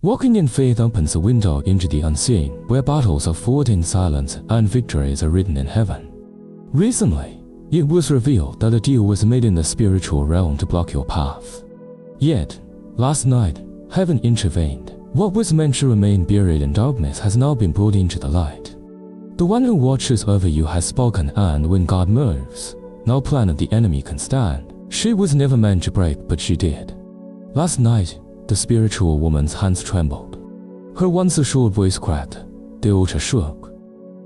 Walking in faith opens a window into the unseen, where battles are fought in silence and victories are written in heaven. Recently, it was revealed that a deal was made in the spiritual realm to block your path. Yet, last night, heaven intervened. What was meant to remain buried in darkness has now been brought into the light. The one who watches over you has spoken, and when God moves, no plan of the enemy can stand. She was never meant to break, but she did. Last night, the spiritual woman's hands trembled. Her once assured voice cracked. The altar shook.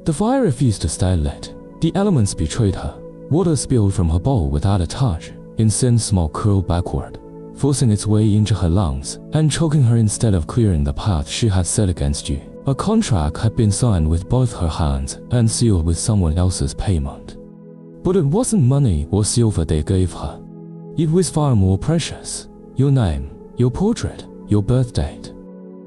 The fire refused to stay lit. The elements betrayed her. Water spilled from her bowl without a touch. Incense smoke curled backward, forcing its way into her lungs and choking her instead of clearing the path she had set against you. A contract had been signed with both her hands and sealed with someone else's payment. But it wasn't money or silver they gave her. It was far more precious. Your name, your portrait, your birth date.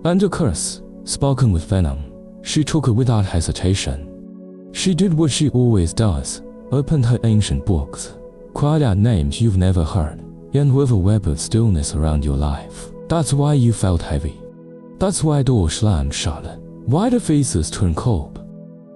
And a curse, spoken with venom. She took it without hesitation. She did what she always does, opened her ancient books, cried out names you've never heard, and wove a web of stillness around your life. That's why you felt heavy. That's why doors slammed shut. Why do faces turn cold?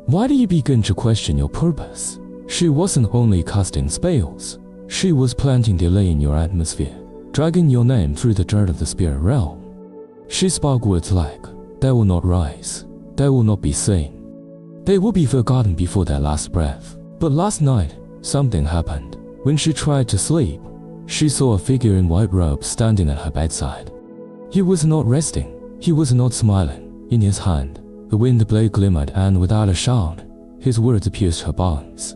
Why do you begin to question your purpose? She wasn't only casting spells, she was planting delay in your atmosphere, dragging your name through the dirt of the spirit realm. She spoke words like, they will not rise, they will not be seen. They will be forgotten before their last breath. But last night, something happened. When she tried to sleep, she saw a figure in white robes standing at her bedside. He was not resting, he was not smiling. In his hand, the wind blade glimmered, and without a shout, his words pierced her bones.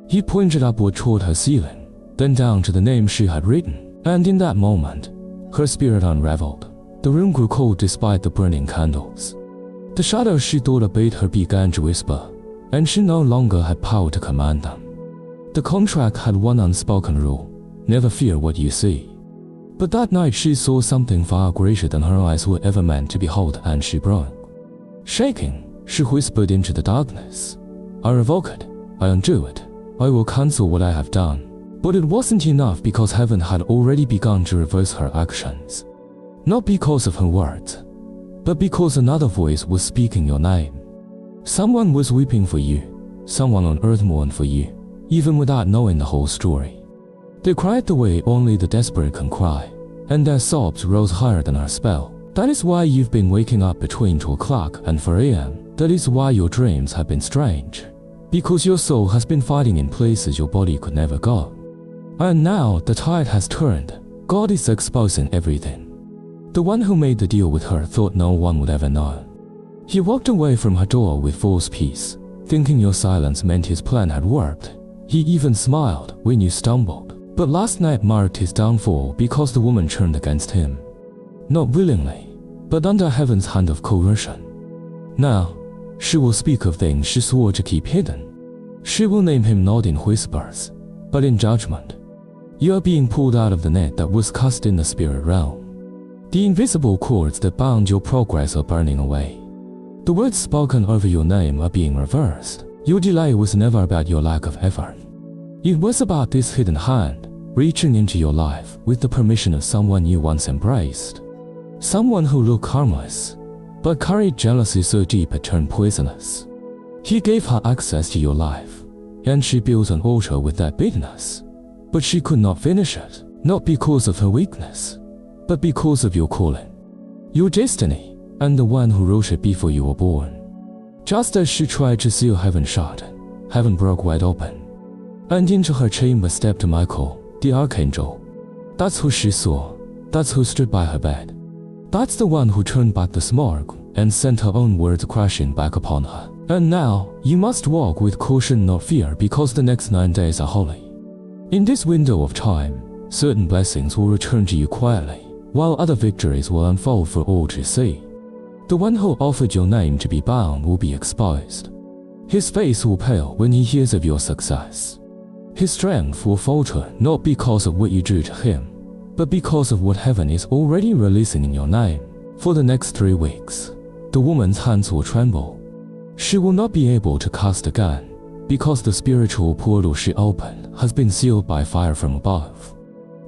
He pointed upward toward her ceiling, then down to the name she had written, and in that moment, her spirit unraveled. The room grew cold despite the burning candles. The shadows she thought obeyed her began to whisper, and she no longer had power to command them. The contract had one unspoken rule: never fear what you see. But that night she saw something far greater than her eyes were ever meant to behold, and she broke. Shaking, she whispered into the darkness, I revoke it, I undo it, I will cancel what I have done. But it wasn't enough, because heaven had already begun to reverse her actions. Not because of her words, but because another voice was speaking your name. Someone was weeping for you, someone on earth mourned for you, even without knowing the whole story. They cried the way only the desperate can cry, and their sobs rose higher than her spell. That is why you've been waking up between 2 o'clock and 4 a.m. That is why your dreams have been strange. Because your soul has been fighting in places your body could never go. And now the tide has turned. God is exposing everything. The one who made the deal with her thought no one would ever know. He walked away from her door with false peace, thinking your silence meant his plan had worked. He even smiled when you stumbled. But last night marked his downfall, because the woman turned against him. Not willingly, but under heaven's hand of coercion. Now, she will speak of things she swore to keep hidden. She will name him not in whispers, but in judgment. You are being pulled out of the net that was cast in the spirit realm. The invisible cords that bound your progress are burning away. The words spoken over your name are being reversed. Your delay was never about your lack of effort. It was about this hidden hand reaching into your life with the permission of someone you once embraced. Someone who looked harmless, but carried jealousy so deep it turned poisonous. He gave her access to your life, and she built an altar with that bitterness. But she could not finish it, not because of her weakness, but because of your calling, your destiny, and the one who wrote it before you were born. Just as she tried to seal heaven shut, heaven broke wide open, and into her chamber stepped Michael, the archangel. That's who she saw, that's who stood by her bed. That's the one who turned back the smoke and sent her own words crashing back upon her. And now, you must walk with caution, not fear, because the next 9 days are holy. In this window of time, certain blessings will return to you quietly, while other victories will unfold for all to see. The one who offered your name to be bound will be exposed. His face will pale when he hears of your success. His strength will falter, not because of what you do to him, but because of what heaven is already releasing in your name. For the next 3 weeks, the woman's hands will tremble. She will not be able to cast again, because the spiritual portal she opened has been sealed by fire from above.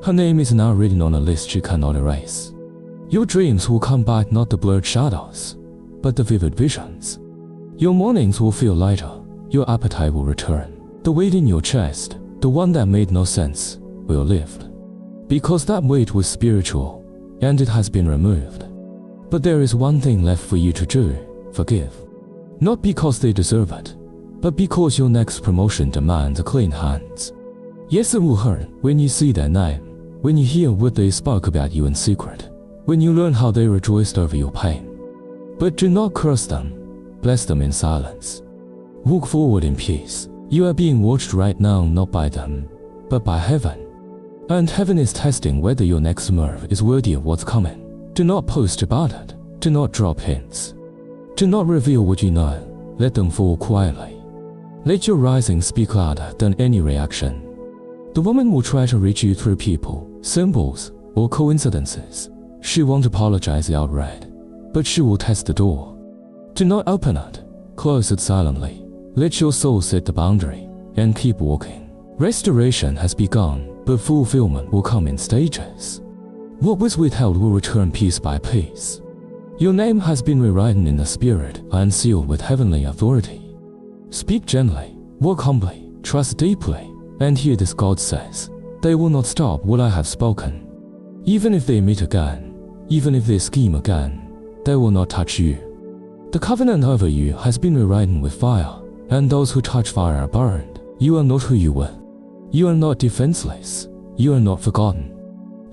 Her name is now written on a list she cannot erase. Your dreams will come back, not the blurred shadows, but the vivid visions. Your mornings will feel lighter, your appetite will return. The weight in your chest, the one that made no sense, will lift. Because that weight was spiritual, and it has been removed. But there is one thing left for you to do: forgive. Not because they deserve it, but because your next promotion demands clean hands. Yes, it will hurt when you see their name, when you hear what they spoke about you in secret, when you learn how they rejoiced over your pain. But do not curse them, bless them in silence. Walk forward in peace. You are being watched right now, not by them, but by heaven. And heaven is testing whether your next move is worthy of what's coming. Do not post about it. Do not drop hints. Do not reveal what you know. Let them fall quietly. Let your rising speak louder than any reaction. The woman will try to reach you through people, symbols, or coincidences. She won't apologize outright, but she will test the door. Do not open it. Close it silently. Let your soul set the boundary and keep walking. Restoration has begun, but fulfillment will come in stages. What was withheld will return piece by piece. Your name has been rewritten in the spirit and sealed with heavenly authority. Speak gently, walk humbly, trust deeply, and hear this: God says, they will not stop what I have spoken. Even if they meet again, even if they scheme again, they will not touch you. The covenant over you has been rewritten with fire, and those who touch fire are burned. You are not who you were. You are not defenseless. You are not forgotten.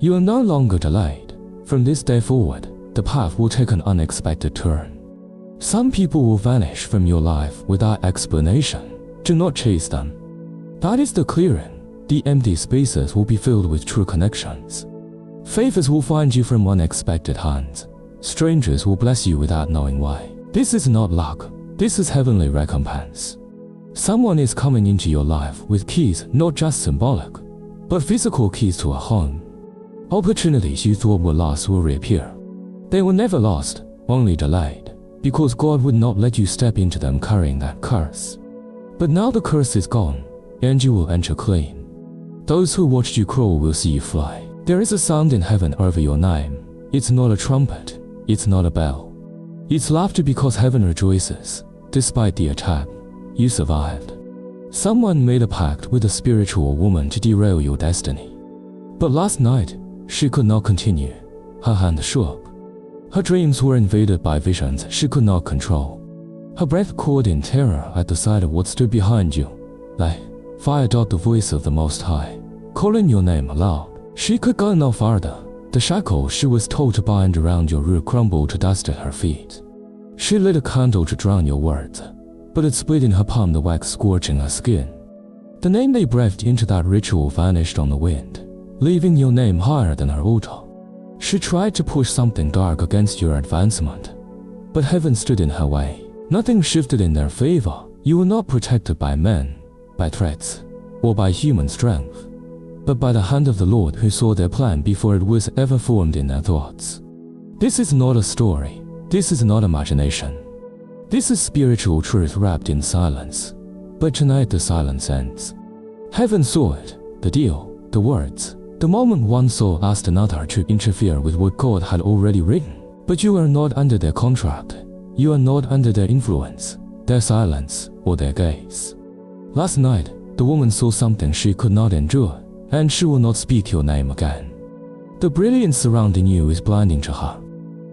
You are no longer delayed. From this day forward, the path will take an unexpected turn. Some people will vanish from your life without explanation. Do not chase them. That is the clearing. The empty spaces will be filled with true connections. Favors will find you from unexpected hands. Strangers will bless you without knowing why. This is not luck. This is heavenly recompense. Someone is coming into your life with keys, not just symbolic, but physical keys to a home. Opportunities you thought were lost will reappear. They were never lost, only delayed, because God would not let you step into them carrying that curse. But now the curse is gone, and you will enter clean. Those who watched you crawl will see you fly. There is a sound in heaven over your name. It's not a trumpet, it's not a bell. It's laughter, because heaven rejoices. Despite the attack, you survived. Someone made a pact with a spiritual woman to derail your destiny. But last night, she could not continue. Her hand shook. Her dreams were invaded by visions she could not control. Her breath caught in terror at the sight of what stood behind you. Like fire, the voice of the Most High, calling your name aloud. She could go no farther. The shackles she was told to bind around your root crumbled to dust at her feet. She lit a candle to drown your words, but it split in her palm, the wax scorching her skin. The name they breathed into that ritual vanished on the wind, leaving your name higher than her altar. She tried to push something dark against your advancement, but heaven stood in her way. Nothing shifted in their favor. You were not protected by men, by threats, or by human strength, but by the hand of the Lord, who saw their plan before it was ever formed in their thoughts. This is not a story. This is not imagination. This is spiritual truth wrapped in silence. But tonight the silence ends. Heaven saw it, the deal, the words. The moment one soul asked another to interfere with what God had already written. But you are not under their contract. You are not under their influence, their silence, or their gaze. Last night, the woman saw something she could not endure, and she will not speak your name again. The brilliance surrounding you is blinding to her.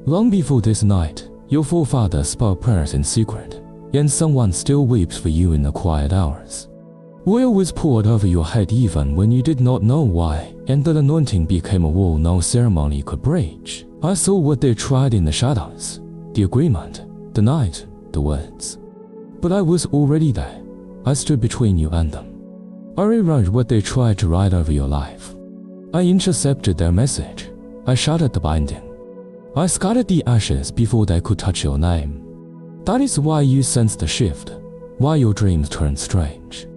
Long before this night, your forefathers spoke prayers in secret, and someone still weeps for you in the quiet hours. Oil was poured over your head even when you did not know why, and that anointing became a wall no ceremony could breach. I saw what they tried in the shadows, the agreement, the night, the words. But I was already there. I stood between you and them. I rewrote what they tried to write over your life. I intercepted their message. I shattered the binding. I scattered the ashes before they could touch your name. That is why you sensed the shift, why your dreams turned strange,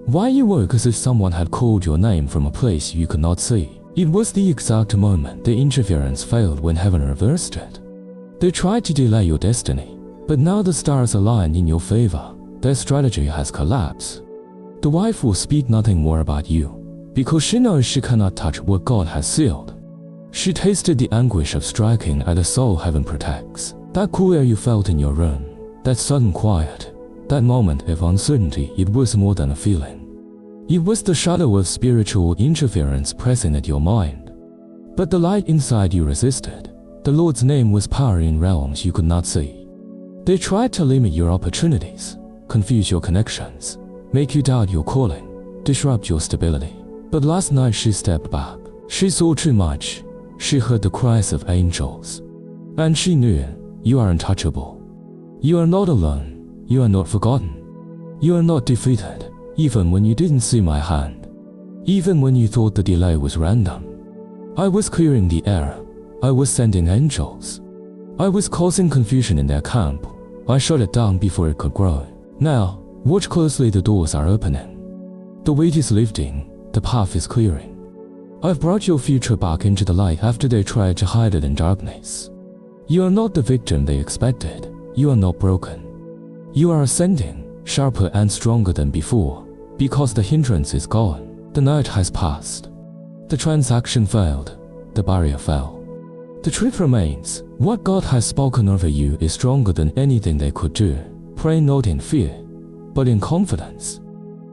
why you woke as if someone had called your name from a place you could not see. It was the exact moment the interference failed when heaven reversed it. They tried to delay your destiny, but now the stars aligned in your favor. Their strategy has collapsed. The wife will speak nothing more about you, because she knows she cannot touch what God has sealed. She tasted the anguish of striking at a soul heaven protects. That cool air you felt in your room, that sudden quiet, that moment of uncertainty, it was more than a feeling. It was the shadow of spiritual interference pressing at your mind. But the light inside you resisted. The Lord's name was power in realms you could not see. They tried to limit your opportunities, confuse your connections, make you doubt your calling, disrupt your stability. But last night she stepped back. She saw too much. She heard the cries of angels. And she knew you are untouchable. You are not alone. You are not forgotten. You are not defeated, even when you didn't see my hand. Even when you thought the delay was random. I was clearing the air. I was sending angels. I was causing confusion in their camp. I shut it down before it could grow. Now, watch closely, the doors are opening. The weight is lifting, the path is clearing. I've brought your future back into the light after they tried to hide it in darkness. You are not the victim they expected. You are not broken. You are ascending, sharper and stronger than before, because the hindrance is gone. The night has passed. The transaction failed. The barrier fell. The truth remains. What God has spoken over you is stronger than anything they could do. Pray not in fear, but in confidence.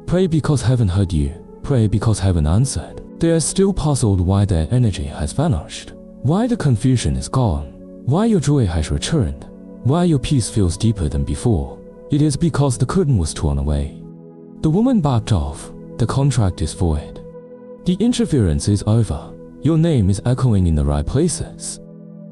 Pray because heaven heard you. Pray because heaven answered. They are still puzzled why their energy has vanished, why the confusion is gone, why your joy has returned, why your peace feels deeper than before. It is because the curtain was torn away. The woman backed off. The contract is void. The interference is over. Your name is echoing in the right places.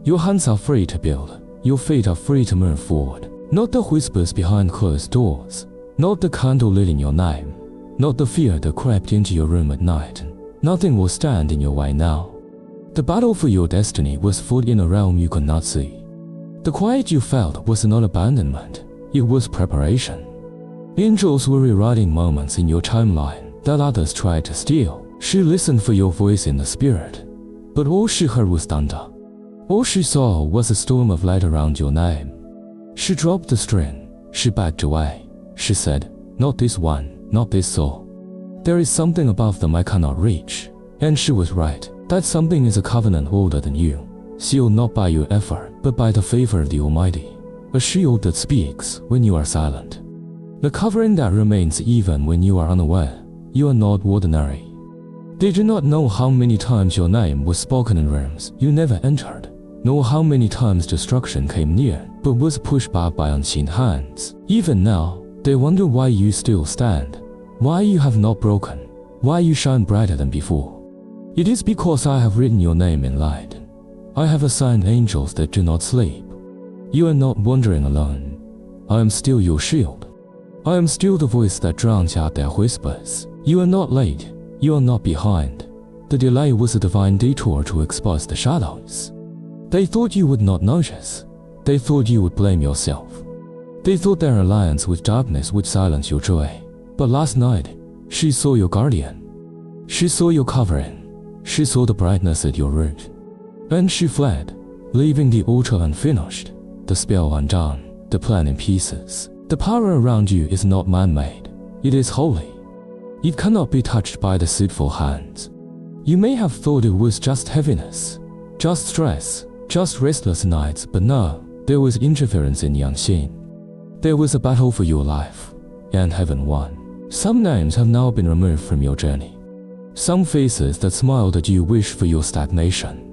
Your hands are free to build. Your feet are free to move forward. Not the whispers behind closed doors. Not the candle lit in your name. Not the fear that crept into your room at night. Nothing will stand in your way now. The battle for your destiny was fought in a realm you could not see. The quiet you felt was not abandonment. It was preparation. Angels were rewriting moments in your timeline that others tried to steal. She listened for your voice in the spirit, but all she heard was thunder. All she saw was a storm of light around your name. She dropped the string. She backed away. She said, "Not this one, not this soul. There is something above them I cannot reach." And she was right. That something is a covenant older than you, sealed not by your effort, but by the favor of the Almighty. A shield that speaks when you are silent. The covering that remains even when you are unaware. You are not ordinary. They do not know how many times your name was spoken in rooms you never entered, nor how many times destruction came near but was pushed back by unseen hands. Even now, they wonder why you still stand, why you have not broken, why you shine brighter than before. It is because I have written your name in light. I have assigned angels that do not sleep. You are not wandering alone. I am still your shield. I am still the voice that drowns out their whispers. You are not late. You are not behind. The delay was a divine detour to expose the shadows. They thought you would not notice. They thought you would blame yourself. They thought their alliance with darkness would silence your joy. But last night, she saw your guardian. She saw your covering. She saw the brightness at your root. And she fled, leaving the altar unfinished, the spell undone, the plan in pieces. The power around you is not man-made. It is holy. It cannot be touched by deceitful hands. You may have thought it was just heaviness, just stress, just restless nights, but no, there was interference in the unseen. There was a battle for your life, and heaven won. Some names have now been removed from your journey. Some faces that smiled at you wished for your stagnation.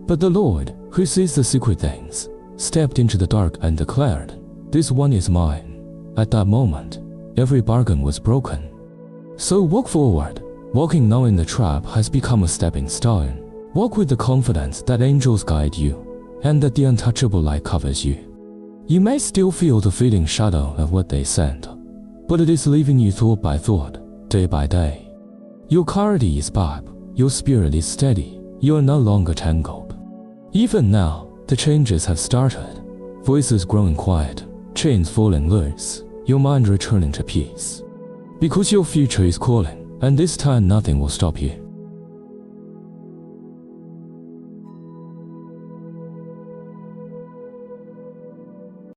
But the Lord, who sees the secret things, stepped into the dark and declared, "This one is mine." At that moment, every bargain was broken. So walk forward, walking knowing the trap has become a stepping stone. Walk with the confidence that angels guide you, and that the untouchable light covers you. You may still feel the fleeting shadow of what they sent, but it is leaving you thought by thought, day by day. Your clarity is back, your spirit is steady, you are no longer tangled. Even now, the changes have started, voices growing quiet, chains falling loose, your mind returning to peace. Because your future is calling, and this time nothing will stop you.